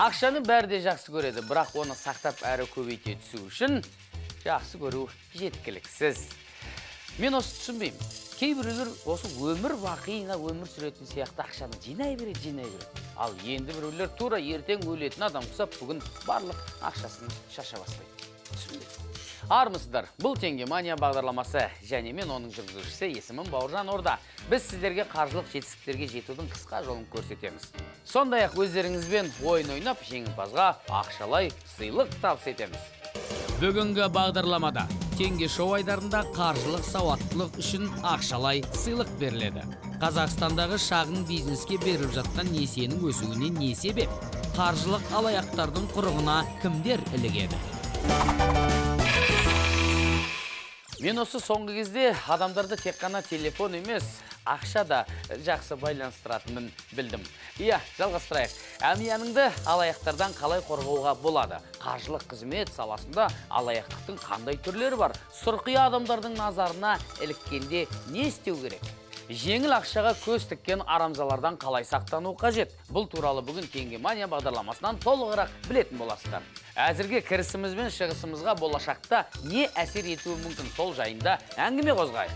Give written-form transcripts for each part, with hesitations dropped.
Ақшаны бәрі де жақсы көреді, бірақ оны сақтап әрі көбейте түсу үшін жақсы көру жеткіліксіз. Мен осы түсінбеймін. Кейбіреулер осы өмір бақиына өмір сүретін сияқты ақшаны жинай береді. Ал енді біреулер тура ертең өлетін адам құсап, бүгін барлық ақшасын шаша бастайды. Түсінбеймін. Армысыздар, бұл Теңге Мания бағдарламасы, және мен оның жүргізушісі, есімім Бауыржан Орда. Біз сіздерге қаржылық жетістіктерге жетудің қысқа жолын көрсетеміз. Сондай-ақ өздеріңізбен ойын ойнап, жеңімпазға ақшалай сыйлық табыс етеміз. Бүгінгі бағдарламада Теңге шоу айдарында қаржылық сауаттылық үшін ақшалай сыйлық беріледі. Қазақстандағы шағын бизнеске беріліп жатқан несиенің өсуіне не себеп? Қаржылық алаяқтардың құрығына кімдер ілігеді? Мен осы соңғы кезде адамдарды тек қана телефон емес, ақша да жақсы байланыстыратынын білдім. Жалғастырайық. Әмияныңды алаяқтардан қалай қорғауға болады? Қаржылық қызмет саласында алаяқтықтың қандай түрлері бар? Сұрқия адамдардың назарына іліккенде не істеу керек? Жеңіл ақшаға көз тіккен арамзалардан қалай сақтану қажет? Бұл туралы бүгін Теңге Мания бағдарламасынан толығырақ білетін боласыздар. Әзірге кірісіміз бен шығысымызға болашақта не әсер етуі мүмкін, сол жайында әңгіме қозғайық.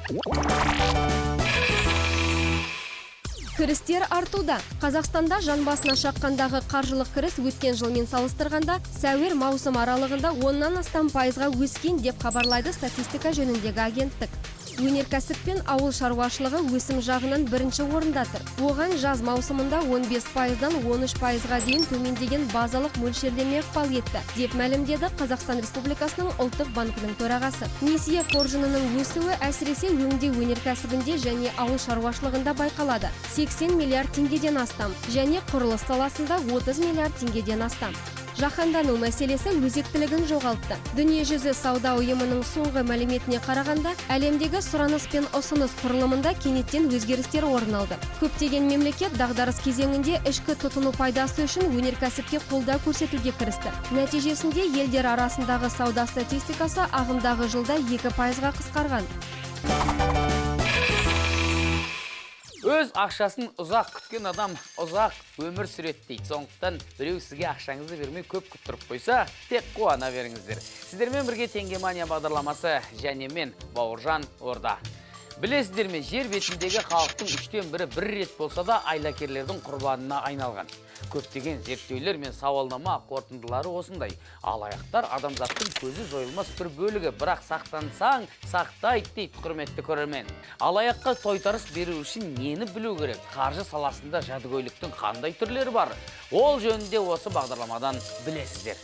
Кірістер артуда. Қазақстанда жан басына шаққандағы қаржылық кіріс өткен жылмен салыстырғанда сәуір-маусым аралығында 10-нан астам пайызға өскен деп хабарлайды статистика жөніндегі агенттік. Өнеркәсіп пен ауыл шаруашылығы өсім жағынан бірінші орында тұр. Оған жаз маусымында 15%-дан 13%-ға дейін төмендеген базалық мөлшерлеме ықпал етті, деп мәлімдеді Қазақстан Республикасының ұлттық банкінің төрағасы. Несие қоржынының өсуі әсіресе өңдеу өнеркәсібінде және ауыл шаруашылығында байқалады. 80 миллиард теңгеден астам, және құрылыс саласында 30 миллиард теңгеден астам. Жаһандану мәселесі өзектілігін жоғалтты. Дүниежүзі сауда ұйымының соңғы мәліметіне қарағанда, әлемдегі сұраныс пен ұсыныс құрылымында кенеттен өзгерістер орын алды. Көптеген мемлекет дағдарыс кезеңінде ішкі тұтыну пайдасы үшін өнеркәсіпке қолдау көрсетуге кірісті. Нәтижесінде елдер арасындағы сауда статистикасы ағымдағы жылда 2%-ға қысқарған. Өз ақшасын ұзақ күткен адам ұзақ өмір сүреді дейді. Сондықтан біреу сізге ақшаңызды бермей көп күттіріп қойса, тек қуана беріңіздер. Сіздермен бірге Теңге Мания бағдарламасы, және мен Бауыржан Орда. Білесіздер ме, жер бетіндегі халықтың 3-тен 1 бір рет болса да айлакерлердің құрбанына айналған. Көптеген зерттеулер мен сауалнама қорытындылары осындай. Алаяқтар адамзаттың көзі жойылмас бір бөлігі, бірақ сақтансаң сақтайды дейді, құрметті көрермен. Алаяққа тойтарыс беру үшін нені білу керек? Қаржы саласында жәдігөйліктің қандай түрлері бар? Ол жөнінде осы бағдарламадан білесіздер.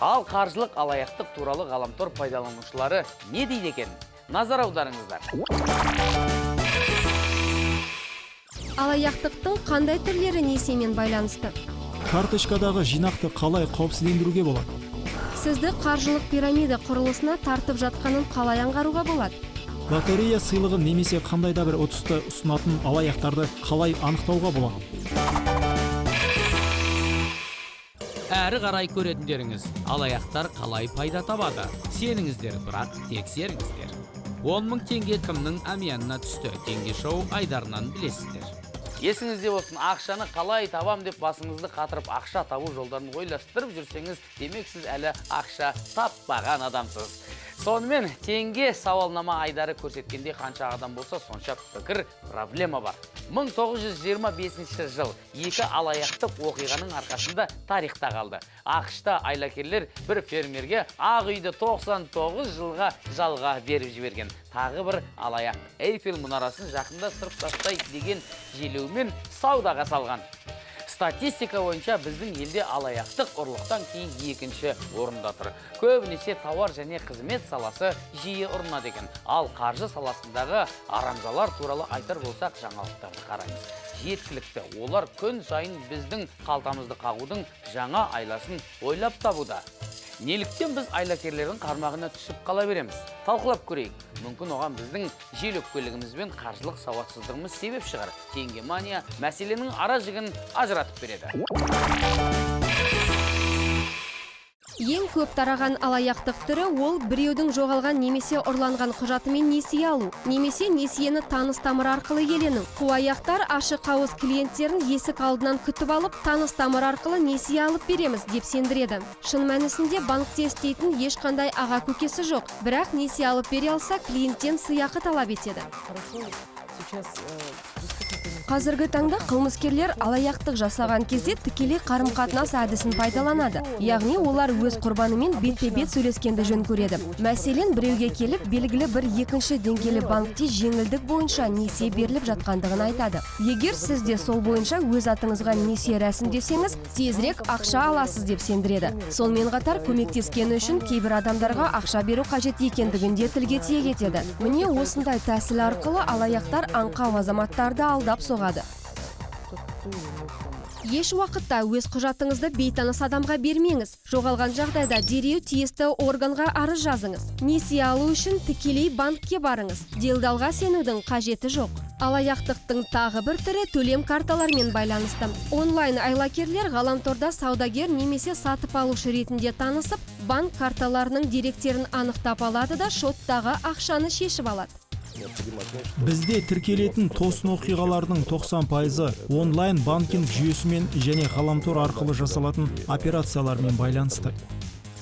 Ал қаржылық алаяқтық туралы ғаламтор пайдаланушылары не дейді екен? Назар аударыңыздар. Алаяқтықтың қандай түрлері несиемен байланысты? Карточкадағы жинақты қалай қауіпсіздендіруге болады? Сізді қаржылық пирамида құрылысына тартып жатқанын қалай аңғаруға болады? Лотерея сыйлығын немесе қандай да бір ұтысты ұсынатын алаяқтарды қалай анықтауға болады? Әрі қарай көретіндеріңіз, алаяқтар қалай пайда табады? Сеніңіздер, бірақ тексеріңіздер. 10 000 теңге кімнің әмиянына түсті? Теңге шоу айдарынан білесіздер. Есіңізде болсын, ақшаны қалай табам деп басыңызды қатырып ақша табу жолдарын ойластырып жүрсеңіз, демек сіз әлі ақша таппаған адамсыз. Сонымен теңге сауалнама айдары көрсеткенде қанша адам болса, сонша пікір, проблема бар. 1925 жыл екі алаяқтық оқиғаның арқасында тарихта қалды. ақш-та айлакерлер бір фермерге ақ үйді 99 жылға жалға беріп жіберген. Тағы бір алаяқ Эйфел мұнарасын жақында сырып тастайды деген желеумен саудаға салған. Статистика бойынша біздің елде алаяқтық ұрлықтан кейін екінші орында тұр. Көбінесе тауар және қызмет саласы жиі ұрынады екен. Ал қаржы саласындағы арамзалар туралы айтар болсақ, жаңалықтарды қараймыз. Жеткілікті. Олар күн сайын біздің қалтамызды қағудың жаңа айласын ойлап табуда. Неліктен біз айлакерлердің қармағына түсіп қала береміз? Талқылап көрейік. Мүмкін оған біздің жел өкпелігіміз бен қаржылық сауатсыздығымыз себеп шығар. Теңге Мания мәселенің ара жігін ажыратып береді. Ең көп тараған алаяқтық түрі ол біреудің жоғалған немесе ұрланған құжатымен несие алу, немесе несиені таныс тамыр арқылы иелену. Қуаяқтар ашық ауыз клиенттерін есік алдынан күтіп алып, таныс тамыр арқылы несие алып береміз деп сендіреді. Шын мәнісінде банкте істейтін ешқандай аға көкесі жоқ, бірақ несие алып бере алса, клиенттен сыйақы талап етеді. Қазіргі таңда қылмыскерлер алаяқтық жасаған кезде тікелей қарым-қатынас әдісін пайдаланады. Яғни олар өз құрбанымен бетпе-бет сөйлескенді жөн көреді. Мәселен, біреуге келіп, белгілі бір екінші деңгейлі банкте жеңілдік бойынша несие беріліп жатқандығын айтады. Егер сіз де сол бойынша өз атыңызға несие рәсімдесеңіз, тезірек ақша аласыз деп сендіреді. Сонымен қатар көмектескені үшін кейбір адамдарға ақша беру қажет екендігін де тілге тиек етеді. Міне осындай тәсіл арқылы алаяқтар аңқау азаматтарды алдап соғады. Еш уақытта өз құжатыңызды бейтаныс адамға бермеңіз. Жоғалған жағдайда дереу тиісті органға арыз жазыңыз. Несие алу үшін тікелей банкке барыңыз. Делдалға сенудің қажеті жоқ. Алаяқтықтың тағы бір түрі төлем карталармен байланысты. Онлайн айлакерлер ғаламторда саудагер немесе сатып алушы ретінде танысып, банк карталарының деректерін анықтап алады да шоттағы ақшаны шешіп алады. Бізде тіркелетін тосын оқиғалардың 90% онлайн банкинг жүйесімен және ғаламтор арқылы жасалатын операциялармен байланысты.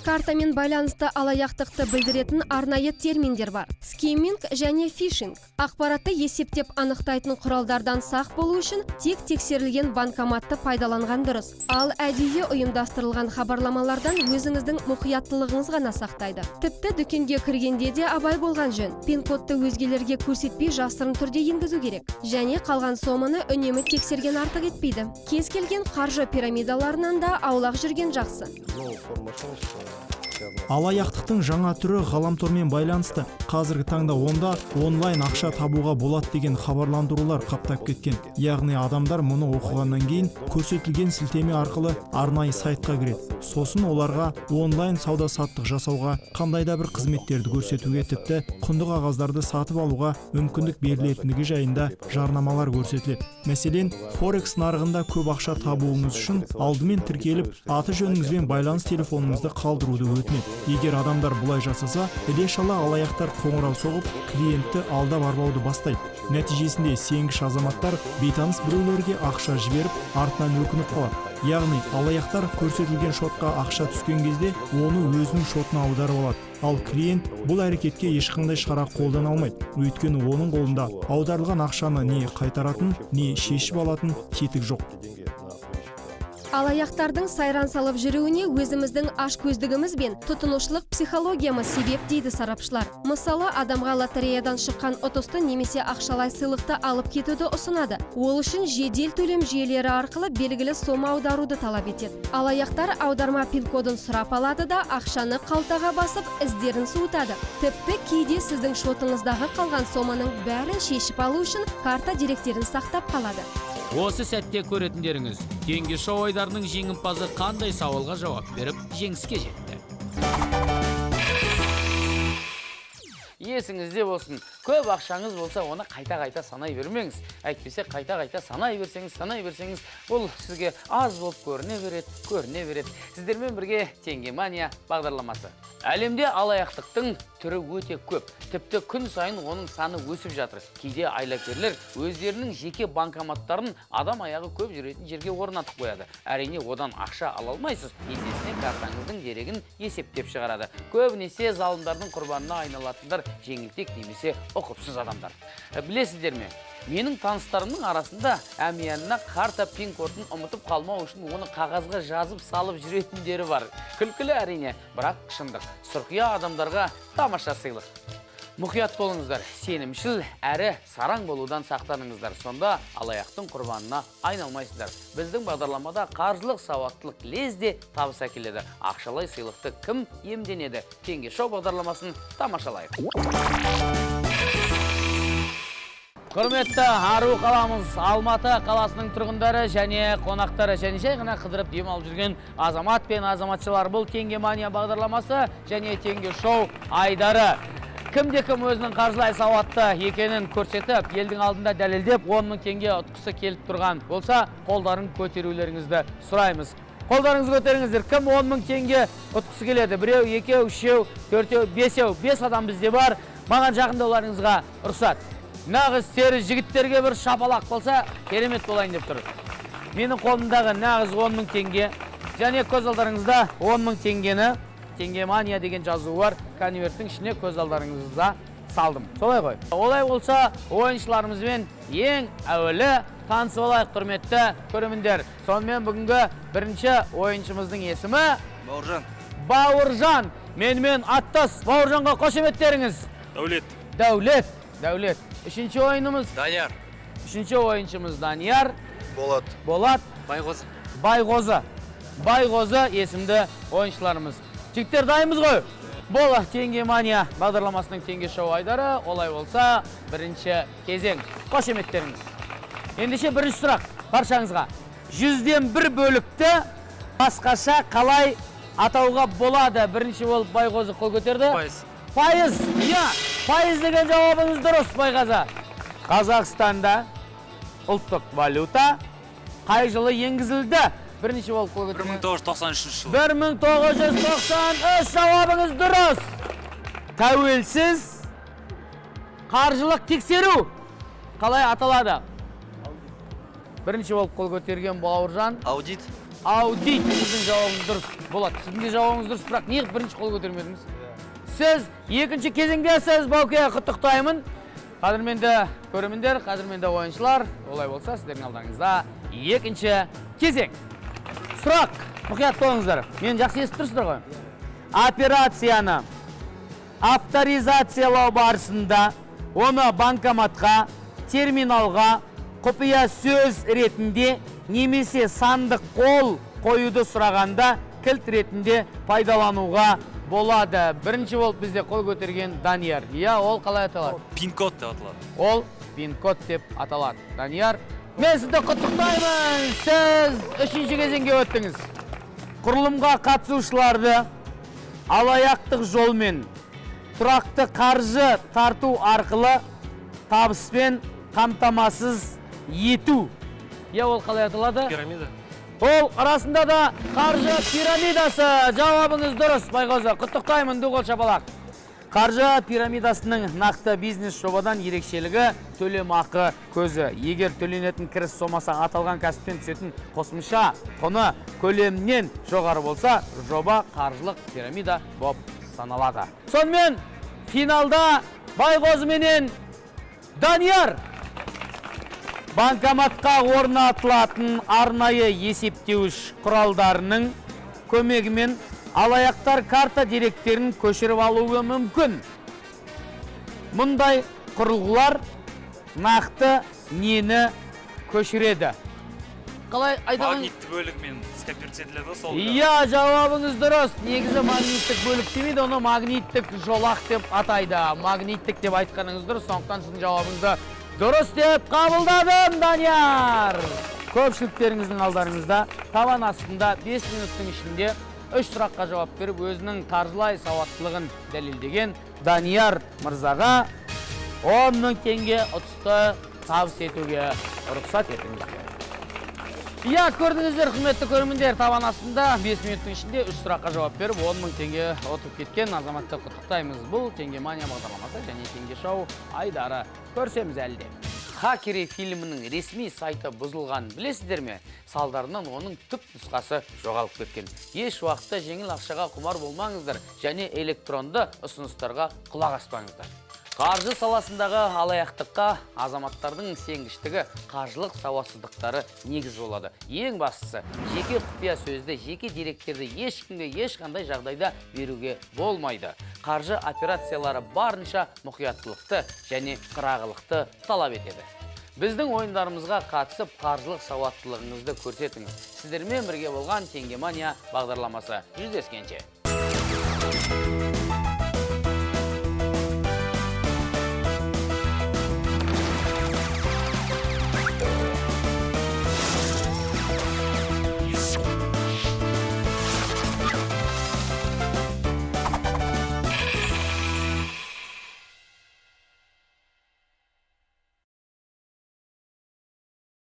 Картамен байланысты алаяқтықты білдіретін арнайы терминдер бар. Скимминг және фишинг. Ақпаратты есептеп анықтайтын құралдардан сақ болу үшін тек тексерілген банкоматты пайдаланған дұрыс. Ал әдейі ұйымдастырылған хабарламалардан өзіңіздің мұқияттылығыңыз ғана сақтайды. Тіпті дүкенге кіргенде де абай болған жөн. Пин-кодты өзгелерге көрсетпей жасырын түрде енгізу керек. Және қалған соманы үнемі тексерген артық етпейді. Кез келген қаржы пирамидаларынан да аулақ жүрген жақсы. Алаяқтықтың жаңа түрі ғаламтормен байланысты. Қазіргі таңда онда онлайн ақша табуға болады деген хабарландырулар қаптап кеткен. Яғни адамдар мұны оқығаннан кейін көрсетілген сілтеме арқылы арнайы сайтқа кіреді. Сосын оларға онлайн сауда-саттық жасауға, қандай да бір қызметтерді көрсетуге, тіпті құнды қағаздарды сатып алуға мүмкіндік берілетіндігі жайында жарнамалар көрсетіледі. Мәселен, Форекс нарығында көп ақша табуыңыз үшін алдымен тіркеліп, аты жөніңізбен байланыс телефоныңызды қалдыруды өтінеді. Егер адамдар бұлай жасаса, іле-шала алаяқтар қоңырау соғып, клиентті алдап арбауды бастайды. Нәтижесінде сенгіш азаматтар бейтаныс біреулерге ақша жіберіп, артынан өкініп қалады. Яғни алаяқтар көрсетілген шотқа ақша түскен кезде оны өзінің шотына аударып алады. Ал клиент бұл әрекетке ешқандай шара қолдана алмайды. Өйткені оның қолында аударылған ақшаны не қайтаратын, не шешіп алатын тетік жоқ. Алаяқтардың сайран салып жүруіне өзіміздің ашкөздігіміз бен тұтынушылық психологиямыз себеп дейді сарапшылар. Мысалы, адамға лотереядан шыққан ұтысты немесе ақшалай сыйлықты алып кетуді ұсынады. Ол үшін жедел төлем жүйелері арқылы белгілі сома аударуды талап етеді. Алаяқтар аударма пин-кодын сұрап алады да ақшаны қалтаға басып, іздерін суытады. Тіпті кейде сіздің шотыңыздағы қалған соманың бәрін шешіп алу үшін карта деректерін сақтап қалады. Осы сәтте көретіндеріңіз, теңге шоу айдарының жеңімпазы қандай сауалға жауап беріп, жеңіске жетті. Есіңізде болсын, көп ақшаңыз болса, оны қайта-қайта санай бермеңіз. Әйтпесе қайта-қайта санай берсеңіз, бұл сізге аз болып көріне береді. Сіздермен бірге Теңгемания бағдарламасы. Әлемде алаяқтықтың түрі өте көп. Тіпті күн сайын оның саны өсіп жатыр. Кейде айлакерлер өздерінің жеке банкоматтарын адам аяғы көп жүретін жерге орнатып қояды. Әрине одан ақша ала алмайсыз. Есесіне картаңыздың дерегін есептеп шығарады. Көбінесе залымдардың құрбанына айналатындар жеңілтек немесе ұқыпсыз адамдар. Білесіздер ме? Менің таныстарымның арасында әмиянына карта пин-кодын ұмытып қалмау үшін оны қағазға жазып салып жүретіндері бар. Күлкілі әрине, бірақ шындық. Сұрқия адамдарға тамаша сыйлық. Мұқият болыңыздар, сенімшіл әрі сараң болудан сақтаныңыздар. Сонда алаяқтың құрбанына айналмайсыздар. Біздің бағдарламада қаржылық сауаттылық лезде табыс әкеледі. Ақшалай сыйлықты кім иемденеді? Теңге шоу бағдарламасын тамашалайық. Құрметті ару қаламыз Алматы қаласының тұрғындары және қонақтары және жай ғана қыдырып демалып жүрген азамат пен азаматшылар. Бұл Теңгемания бағдарламасы және Теңге шоу айдары. Кімде-кім өзінің қаржылай сауатты екенін көрсетіп, елдің алдында дәлелдеп, 10 000 теңге ұтқысы келіп тұрған болса, қолдарын көтерулеріңізді сұраймыз. Қолдарыңызды көтеріңіздер. Кім 10 000 теңге ұтқысы келеді? Біреу, екеу, үшеу, төртеу, бесеу. 5 адам бізде бар. Маған жақындауларыңызға рұқсат. Нағыз сері жігіттерге бір шапалақ болса, керемет болайын деп тұр. Менің қолымдағы нағыз 10 000 теңге. Және көз алдарыңызда 10 000 теңгені, теңге мания деген жазуы бар, конверттің ішіне көз алдарыңызда салдым. Солай ғой. Олай болса, ойыншыларымызбен ең әуелі танысып алайық, құрметті көрермендер. Сонымен бүгінгі бірінші ойыншымыздың есімі Бауыржан. Бауыржан. Менімен аттас. Бауыржанға қошеметтеріңіз. Дәулет. Дәулет. Үшінші ойынымыз Данияр. Үшінші ойыншымыз Данияр. Болат. Байғозы есімді ойыншыларымыз. Жігіттер дайынбыз ғой? Бола теңге мания бағдарламасының теңге шоу айдары. Олай болса, бірінші кезең. Қошеметтеріңіз. Ендеше бірінші сұрақ баршаңызға. 100-ден 1 бөлікті басқаша қалай атауға болады? Бірінші болып Байғозы қол көтерді. Пайыз. Пайыз деген жауабыңыз дұрыс, Байғазы. Қазақстанда ұлттық валюта қай жылы енгізілді? Бірінші болып қол көтерді. 1993 жылы. 1993 жауабыңыз дұрыс. Тәуелсіз қаржылық тексеру қалай аталады? Бірінші болып қол көтерген Бауыржан. Аудит. Сіздің жауабыңыз дұрыс. Болады, сіздің де жауабыңыз дұрыс, бірақ неғып бірінші қол көтермедіңіз? Сіз екінші кезеңдесіз, Бауке, құттықтаймын. Қадірменді көрермендер, қадірменді ойыншылар, олай болса, сіздердің алдарыңызда екінші кезең. Сұрақ, мұқият болыңыздар. Мен жақсы естіп тұрсыздар ғой. Операцияны авторизациялау барысында оны банкоматқа, терминалға, құпия сөз ретінде немесе сандық қол қоюды сұрағанда кілт ретінде пайдалануға болады. Бірінші болып бізде қол көтерген Данияр. Ол қалай аталады? Пин-код деп аталады. Ол пин-код деп аталады. Данияр, мен сізді құттықтаймын. Сіз үшінші кезеңге өттіңіз. Құрылымға қатысушыларды алаяқтық жолмен тұрақты қаржы тарту арқылы табыспен қамтамасыз ету. Ол қалай аталады? Пирамида. Ол арасында да қаржы пирамидасы. Жауабыңыз дұрыс, Байғозы. Құттықтаймын, ду қол шапалақ. Қаржы пирамидасының нақты бизнес жобадан ерекшелігі төлемақы көзі. Егер төленетін кіріс сомасы аталған кәсіптен түсетін қосымша құны көлемнен жоғары болса, жоба қаржылық пирамида болып саналады. Сонымен финалда Байғозы менен Данияр банкоматқа орнатылатын арнайы есептеуіш құралдарының көмегімен алаяқтар карта деректерін көшіріп алуы мүмкін. Мұндай құрылғылар нақты нені көшіреді? Қалай айтамын? Магнитті бөлігімен скопиртетіледі сол. Жауабыңыз дұрыс. Негізі магниттік бөлік демейді, оны магниттік жолақ деп атайды. Магниттік деп айтқаныңыз дұрыс, сондықтан сіздің жауабыңызды дұрыс деп қабылдадым, Данияр. Көпшіліктеріңіздің алдарыңызда таван астында 5 минуттың ішінде 3 сұраққа жауап беріп, өзінің қаржылай сауаттылығын дәлелдеген Данияр мырзаға 10 000 теңге ұтысты табыс етуге рұқсат етіңіздер. Көрдіңіздер, құрметті көрермендер, таван астында 5 минуттың ішінде 3 сұраққа жауап беріп, 10 000 теңге ұтып кеткен азаматты құттықтаймыз. Бұл теңге мания бағдарламасы және теңге шоу айдары. Көрсеміз әлде. Хакери фильмінің ресми сайты бұзылған білесіздер ме? Салдарынан оның түп нұсқасы жоғалып кеткен. Еш уақытта жеңіл ақшаға құмар болмаңыздар және электронды ұсыныстарға құлақ аспаңыздар. Қаржы саласындағы алаяқтыққа азаматтардың сенгіштігі, қаржылық сауатсыздықтары негіз болады. Ең бастысы, жеке құпия сөзді, жеке деректерді ешкімге ешқандай жағдайда беруге болмайды. Қаржы операциялары барынша мұқияттылықты және қырағылықты талап етеді. Біздің ойындарымызға қатысып, қаржылық сауаттылығыңызды көрсетіңіз. Сіздермен бірге болған Теңге Мания бағдарламасы. Жүздескенше.